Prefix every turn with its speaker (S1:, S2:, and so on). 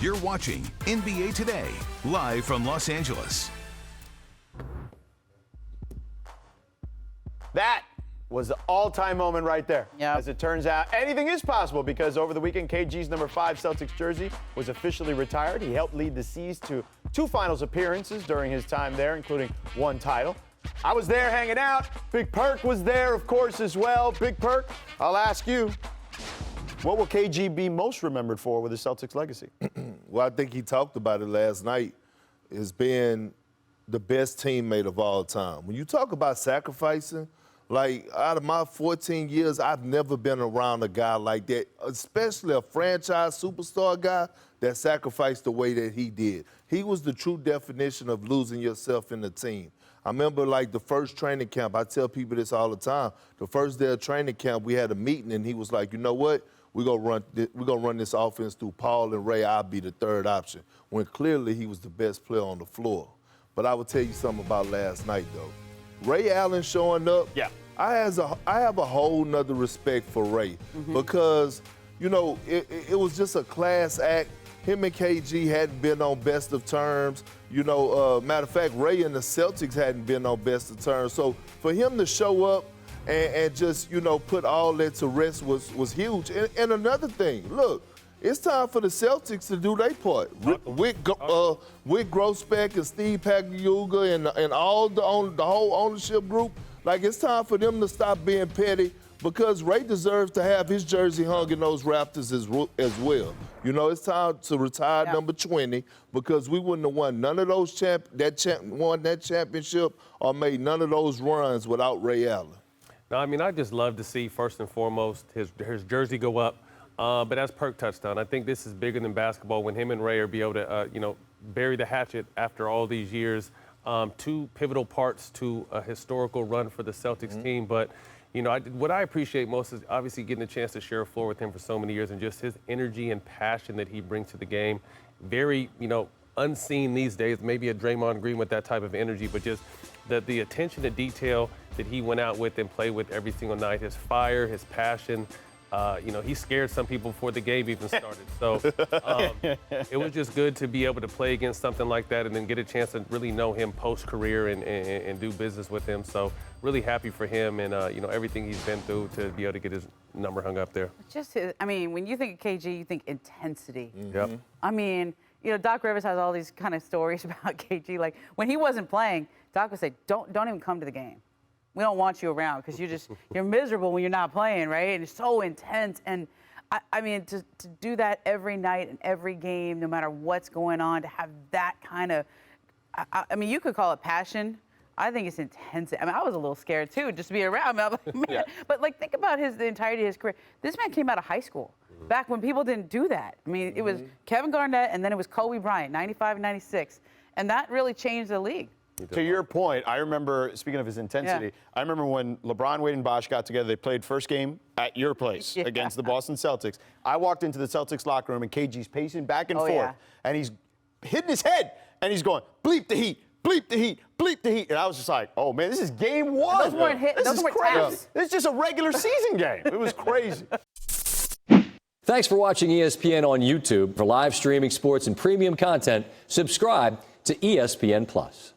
S1: You're watching NBA Today, live from Los Angeles.
S2: That was the all-time moment right there.
S3: Yep.
S2: As it turns out, anything is possible because over the weekend, KG's number 5 Celtics jersey was officially retired. He helped lead the C's to 2 finals appearances during his time there, including 1 title. I was there hanging out. Big Perk was there, of course, as well. Big Perk, I'll ask you, what will KG be most remembered for with his Celtics legacy?
S4: Well, I think he talked about it last night, as being the best teammate of all time. When you talk about sacrificing, like, out of my 14 years, I've never been around a guy like that, especially a franchise superstar guy that sacrificed the way that he did. He was the true definition of losing yourself in the team. I remember, like, the first training camp, I tell people this all the time, the first day of training camp, we had a meeting, and he was like, you know what? We're gonna run this offense through Paul and Ray. I'll be the third option, when clearly he was the best player on the floor. But I will tell you something about last night, though. Ray Allen showing up,
S2: yeah.
S4: I have a whole nother respect for Ray because, you know, it was just a class act. Him and KG hadn't been on best of terms. You know, matter of fact, Ray and the Celtics hadn't been on best of terms. So for him to show up and just, you know, put all that to rest was huge. And another thing, look, it's time for the Celtics to do their part. With Grossbeck and Steve Pagliuca and all the whole ownership group, like, it's time for them to stop being petty, because Ray deserves to have his jersey hung in those Raptors as well. You know, it's time to retire number 20, because we wouldn't have won none of those won that championship or made none of those runs without Ray Allen.
S5: No, I mean, I just love to see, first and foremost, his jersey go up. But as Perk touched on, I think this is bigger than basketball when him and Ray are be able to, you know, bury the hatchet after all these years. 2 pivotal parts to a historical run for the Celtics team. But, you know, what I appreciate most is obviously getting a chance to share a floor with him for so many years, and just his energy and passion that he brings to the game. Very, you know, unseen these days, maybe a Draymond Green with that type of energy, but just the attention to detail that he went out with and played with every single night, his fire, his passion. You know, he scared some people before the game even started. So it was just good to be able to play against something like that and then get a chance to really know him post-career and do business with him. So really happy for him and, you know, everything he's been through to be able to get his number hung up there.
S3: Just, I mean, when you think of KG, you think intensity.
S5: Yep.
S3: I mean, you know, Doc Rivers has all these kind of stories about KG. Like, when he wasn't playing, Doc would say, don't even come to the game. We don't want you around because you're miserable when you're not playing, right? And it's so intense. And I mean, to do that every night and every game, no matter what's going on, to have that kind of, I mean, you could call it passion. I think it's intense. I mean, I was a little scared too, just to be around. I mean, I'm like, man. But like, think about the entirety of his career. This man came out of high school back when people didn't do that. I mean, it was Kevin Garnett, and then it was Kobe Bryant, 95 and 96. And that really changed the league.
S2: To your point, I remember, speaking of his intensity, I remember when LeBron, Wade, and Bosh got together, they played first game at your place against the Boston Celtics. I walked into the Celtics locker room, and KG's pacing back and forth, and he's hitting his head, and he's going, bleep the heat, bleep the heat, bleep the heat. And I was just like, oh, man, this is game 1.
S3: Those weren't hit.
S2: This
S3: Those
S2: is
S3: weren't
S2: crazy.
S3: taps.
S2: This is just a regular season game. It was crazy.
S6: Thanks for watching ESPN on YouTube. For live streaming sports and premium content, subscribe to ESPN+.